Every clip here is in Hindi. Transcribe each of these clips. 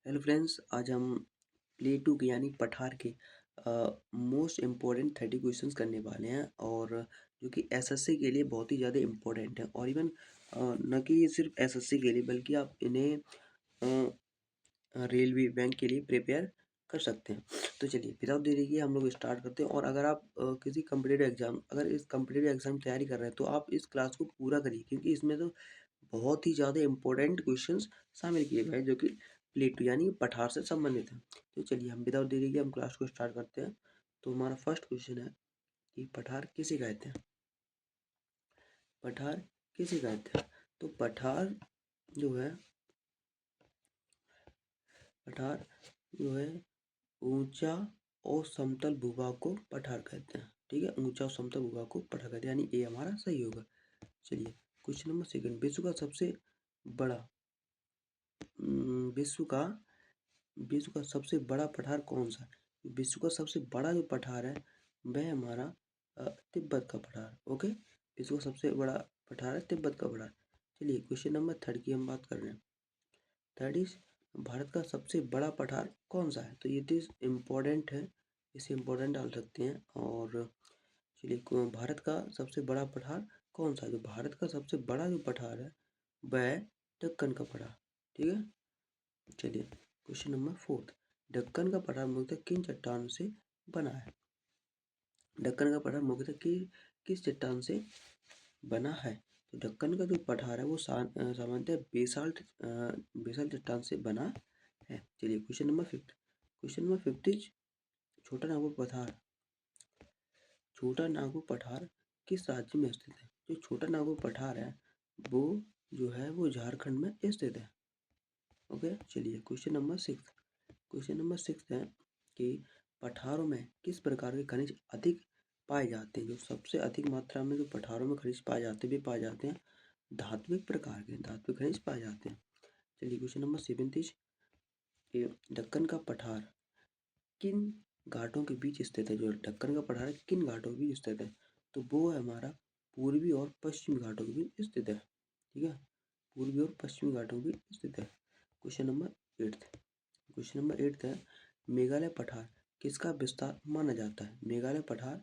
हेलो फ्रेंड्स, आज हम प्ले टू के यानी पठार के मोस्ट इम्पोर्टेंट 30 क्वेश्चंस करने वाले हैं और जो कि एसएससी के लिए बहुत ही ज़्यादा इम्पोर्टेंट है। और इवन न कि ये सिर्फ एसएससी के लिए बल्कि आप इन्हें रेलवे बैंक के लिए प्रिपेयर कर सकते हैं। तो चलिए विदाउट देरी किए हम लोग स्टार्ट करते हैं। और अगर आप किसी कम्पिटिटिव एग्जाम इस कम्पिटिटिव एग्जाम की तैयारी कर रहे हैं तो आप इस क्लास को पूरा करिए, क्योंकि इसमें तो बहुत ही ज़्यादा इंपॉर्टेंट क्वेश्चंस शामिल किए गए हैं जो कि प्लेटो यानी पठार से संबंधित है। तो चलिए हम विदाउट देरी के हम क्लास को स्टार्ट करते हैं। तो हमारा फर्स्ट क्वेश्चन है कि पठार किसे कहते हैं। पठार किसे कहते हैं? तो पठार जो है पठार जो है ऊंचा और समतल भूभाग को पठार कहते हैं। ठीक है, ऊंचा और समतल भूभाग को पठार कहते हैं, यानी ए हमारा सही होगा। चलिए क्वेश्चन नंबर सेकंड, बड़ा विश्व का विश्व का सबसे बड़ा पठार कौन सा है? विश्व का सबसे बड़ा जो पठार है वह हमारा तिब्बत का पठार। ओके, विश्व का सबसे बड़ा पठार है तिब्बत का पठार। चलिए क्वेश्चन नंबर थर्ड की हम बात कर रहे हैं। थर्ड इज, भारत का सबसे बड़ा पठार कौन सा है? तो ये इज इम्पोर्टेंट है, इसे इम्पोर्टेंट डाल सकते हैं। और चलिए भारत का सबसे बड़ा पठार कौन सा है? जो भारत का सबसे बड़ा जो पठार है वह है दक्कन का पठार। ठीक है, चलिए क्वेश्चन नंबर फोर्थ, दक्कन का पठार मुख्यतः किन चट्टानों से बना है? दक्कन का पठार मुख्यतः किस चट्टान से बना है? तो दक्कन का जो पठार है वो सामान्यतः बेसाल्ट चट्टान से बना है। चलिए क्वेश्चन नंबर फिफ्थ इज, छोटा नागपुर पठार छोटा नागपुर पठार किस राज्य में स्थित है? जो छोटा नागपुर पठार है वो जो है वो झारखंड में स्थित है। ओके, चलिए क्वेश्चन नंबर सिक्स है कि पठारों में किस प्रकार के खनिज अधिक पाए जाते हैं? जो सबसे अधिक मात्रा में जो पठारों में खनिज पाए जाते हैं वे पाए जाते हैं धात्विक प्रकार के धात्विक खनिज पाए जाते हैं। चलिए question number seventh is, Deccan का पठार किन घाटों के बीच स्थित है? जो दक्कन का पठार किन घाटों के बीच स्थित है? तो वो है हमारा पूर्वी और पश्चिमी घाटों के बीच स्थित है। ठीक है, पूर्वी और पश्चिमी घाटों के बीच स्थित है। क्वेश्चन नंबर एट्थ है, मेघालय पठार किसका विस्तार माना जाता है? मेघालय पठार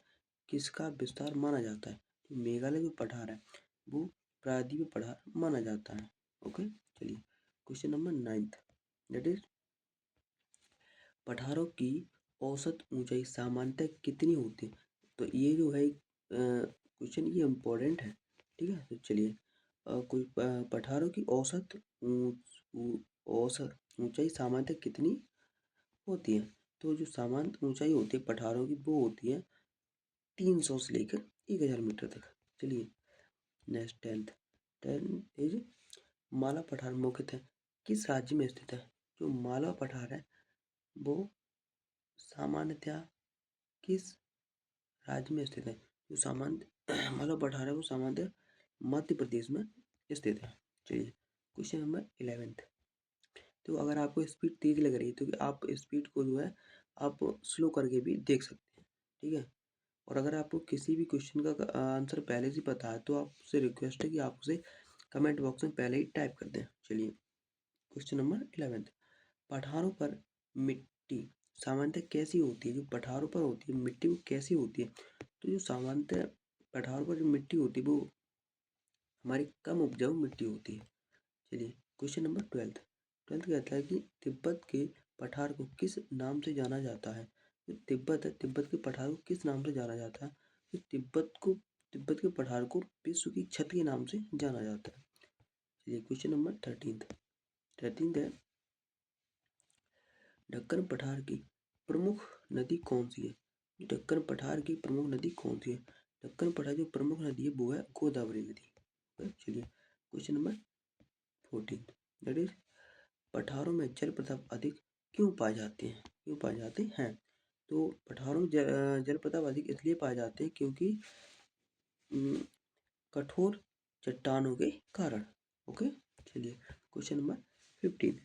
किसका विस्तार माना जाता है? तो मेघालय जो पठार है वो प्रायद्वीपीय पठार माना जाता है। ओके, चलिए question number ninth, that is, पठारों की औसत ऊंचाई सामान्यतः कितनी होती है? तो ये जो है क्वेश्चन ये इम्पोर्टेंट है। ठीक है, तो चलिए कोई पठारों की औसत ऊंचाई सामान्यतः कितनी होती है? तो जो सामान्य ऊंचाई होती है पठारों की वो होती है 300 से लेकर 1000 मीटर तक। चलिए नेक्स्ट टेंथ इज, माला पठार मुख्यतः किस राज्य में स्थित है? जो मालवा पठार है वो सामान्यतः किस राज्य में स्थित है? जो सामान्य मालवा पठार है वो सामान्यतः मध्य प्रदेश में स्थित है। चलिए क्वेश्चन नंबर 11th, तो अगर आपको स्पीड तेज लग रही है तो आप स्पीड को जो है आप स्लो करके भी देख सकते हैं। ठीक है, और अगर आपको किसी भी क्वेश्चन का आंसर पहले से पता है तो आपसे रिक्वेस्ट है कि आप उसे कमेंट बॉक्स में पहले ही टाइप कर दें। चलिए क्वेश्चन नंबर 11th, पठारों पर मिट्टी सामान्यतः कैसी होती है? जो पठारों पर होती है मिट्टी वो कैसी होती है? तो जो सामान्यतः पठारों पर जो मिट्टी होती है वो हमारी कम उपजाऊ मिट्टी होती है। चलिए क्वेश्चन नंबर ट्वेल्थ कहता है कि तिब्बत के पठार को किस नाम से जाना जाता है? जो तिब्बत है तिब्बत के पठार को किस नाम से जाना जाता है? तो तिब्बत के पठार को विश्व की छत के नाम से जाना जाता है। चलिए क्वेश्चन नंबर 13th है, दक्कन पठार की प्रमुख नदी कौन सी है? दक्कन पठार की प्रमुख नदी कौन सी है? दक्कन पठार की प्रमुख नदी है वो है गोदावरी नदी। चलिए क्वेश्चन नंबर 14, दैट इज, पठारों में जल प्रताप अधिक क्यों पाए जाते हैं? तो पठारों में जल प्रताप अधिक इसलिए पाए जाते हैं क्योंकि कठोर चट्टानों के कारण। ओके, चलिए क्वेश्चन नंबर 15,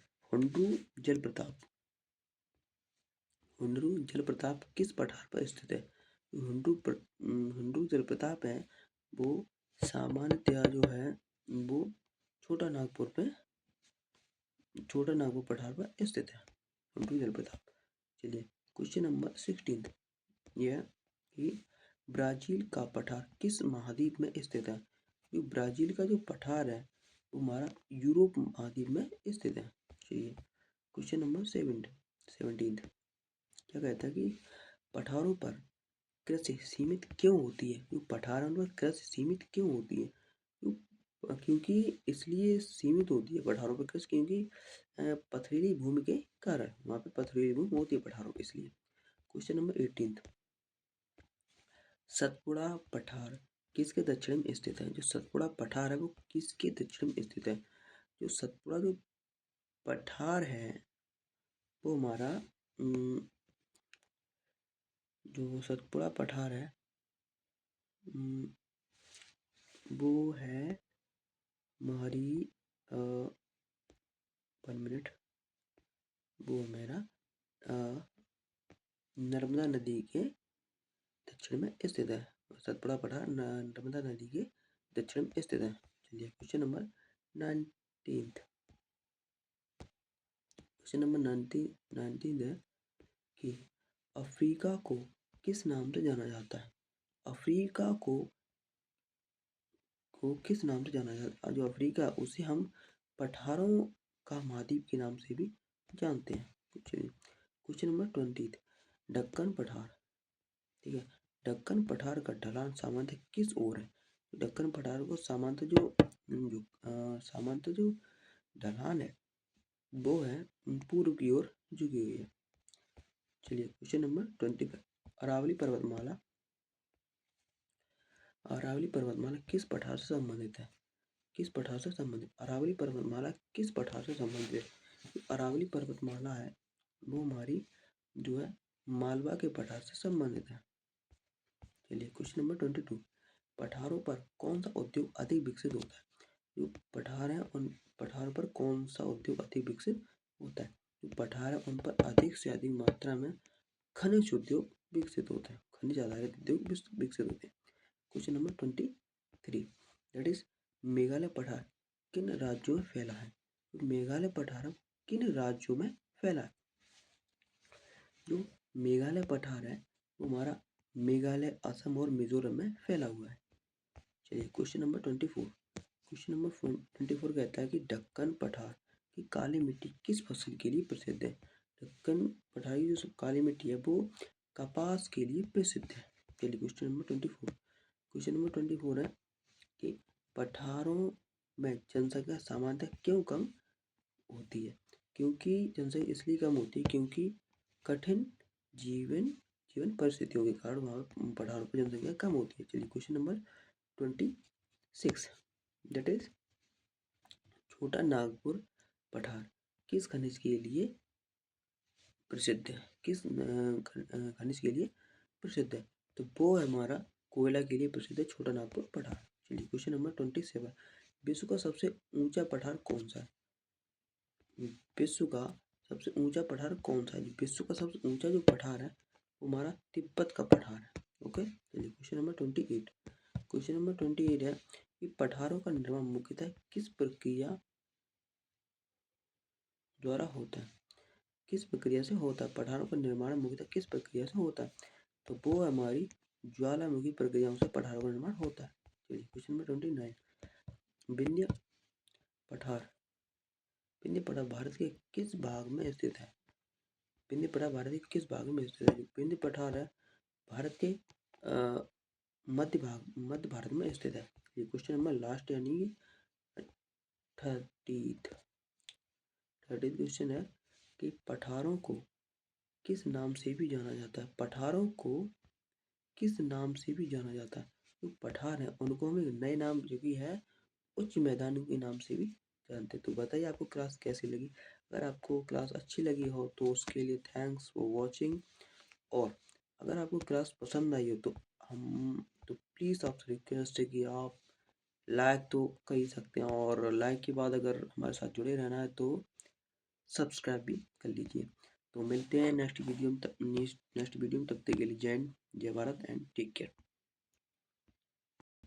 हुंड्रू जलप्रपात किस पठार पर स्थित है? हुंड्रू जलप्रपात है वो सामान्यतया जो है वो छोटा नागपुर पे छोटा नागपुर पठार पर स्थित है? मंटू जलप्रपात। चलिए क्वेश्चन नंबर 16 यह है कि ब्राजील का पठार किस महाद्वीप में स्थित है? जो ब्राजील का जो पठार है वो हमारा यूरोप महाद्वीप में स्थित है। चलिए क्वेश्चन नंबर 17 क्या कहता है कि पठारों पर कृषि सीमित क्यों होती है? जो पठारों पर कृषि सीमित क्यों होती है? क्योंकि इसलिए सीमित होती है पठारों पर कृषि क्योंकि पथरीली भूमि के कारण वहाँ पे पथरीली भूमि होती है पठारों पे इसलिए। क्वेश्चन नंबर 18 सतपुड़ा पठार किसके दक्षिण में स्थित है? जो सतपुड़ा पठार है वो किसके दक्षिण में स्थित है? जो सतपुड़ा जो पठार है वो हमारा जो सतपुड़ा पठार है वो है हमारी 1 मिनट वो मेरा नर्मदा नदी के दक्षिण में स्थित है। सतपुड़ा पठार नर्मदा नदी के दक्षिण में स्थित है। चलिए क्वेश्चन नंबर 19 क्वेश्चन नंबर 19 है कि अफ्रीका को किस नाम से जाना जाता है? अफ्रीका को किस नाम से जाना जाता है? जो अफ्रीका उसे हम पठारों का महाद्वीप के नाम से भी जानते हैं। क्वेश्चन नंबर 20 दक्कन पठार, ठीक है, दक्कन पठार का ढलान सामान्यतः किस ओर है? दक्कन पठार को सामान्यतः जो ढलान है वो है पूर्व की ओर झुकी हुई है। चलिए क्वेश्चन नंबर 25 अरावली पर्वतमाला किस पठार से संबंधित है? किस पठार से संबंधित? अरावली पर्वतमाला किस पठार से संबंधित है? अरावली पर्वतमाला है वो हमारी जो है मालवा के पठार से संबंधित है। चलिए क्वेश्चन नंबर 22 पठारों पर कौन सा उद्योग अधिक विकसित होता है? जो पठार है उन पठारों पर कौन सा उद्योग अधिक विकसित होता है? जो पठार है उन पर अधिक से अधिक मात्रा में खनिज उद्योग विकसित होता है। खनिज आधारित उद्योग विकसित होते हैं। Question number 23 that is Meghalaya पठार किन राज्यों में फैला है? मेघालय पठार किन राज्यों में फैला है? जो मेघालय पठार है वो हमारा मेघालय असम और मिजोरम में फैला हुआ है। चलिए क्वेश्चन नंबर 24 कहता है कि दक्कन पठार की काली मिट्टी किस फसल के लिए प्रसिद्ध है? दक्कन पठार की जो काली मिट्टी है वो कपास के लिए प्रसिद्ध है। चलिए क्वेश्चन नंबर 24 है कि पठारों में जनसंख्या सामान्यतः क्यों कम होती है? क्योंकि जनसंख्या इसलिए कम होती है क्योंकि कठिन जीवन परिस्थितियों के कारण वहाँ पठारों पर जनसंख्या कम होती है। चलिए क्वेश्चन नंबर 26 दैट इज छोटा नागपुर पठार किस खनिज के लिए प्रसिद्ध है? किस खनिज के लिए प्रसिद्ध है? तो वो है हमारा कोयला के लिए प्रसिद्ध है छोटा नागपुर पठार। चलिए क्वेश्चन नंबर 27 विश्व का सबसे ऊंचा पठार कौन सा है? विश्व का सबसे ऊंचा पठार कौन सा है? विश्व का सबसे ऊंचा जो पठार है वो हमारा तिब्बत का पठार है। ओके चलिए क्वेश्चन नंबर 28 है कि पठारों का निर्माण मुख्यतः किस प्रक्रिया द्वारा होता है? किस प्रक्रिया से होता है? पठारों का निर्माण मुख्यतः किस प्रक्रिया से होता है? तो वो हमारी ज्वालामुखी प्रक्रियाओं से पठारों का निर्माण होता है। चलिए क्वेश्चन नंबर 29 विंध्य पठार भारत के किस भाग में स्थित है? विंध्य पठार भारत के किस भाग में स्थित है? विंध्य पठार है भारत के मध्य भारत में स्थित है। ये क्वेश्चन नंबर लास्ट यानी 30 क्वेश्चन है कि पठारों को किस नाम से भी जाना जाता है? पठारों को किस नाम से भी जाना जाता है? जो पठार है उनको हम एक नए नाम जो कि है उच्च मैदान के नाम से भी जानते हैं। तो बताइए आपको क्लास कैसी लगी? अगर आपको क्लास अच्छी लगी हो तो उसके लिए थैंक्स फॉर वॉचिंग, और अगर आपको क्लास पसंद आई हो तो प्लीज़ आपसे रिक्वेस्ट है कि आप लाइक तो कर ही सकते हैं, और लाइक के बाद अगर हमारे साथ जुड़े रहना है तो सब्सक्राइब भी कर लीजिए। तो मिलते हैं नेक्स्ट वीडियो में, तब तक के लिए जय हिंद, जय भारत एंड टेक केयर।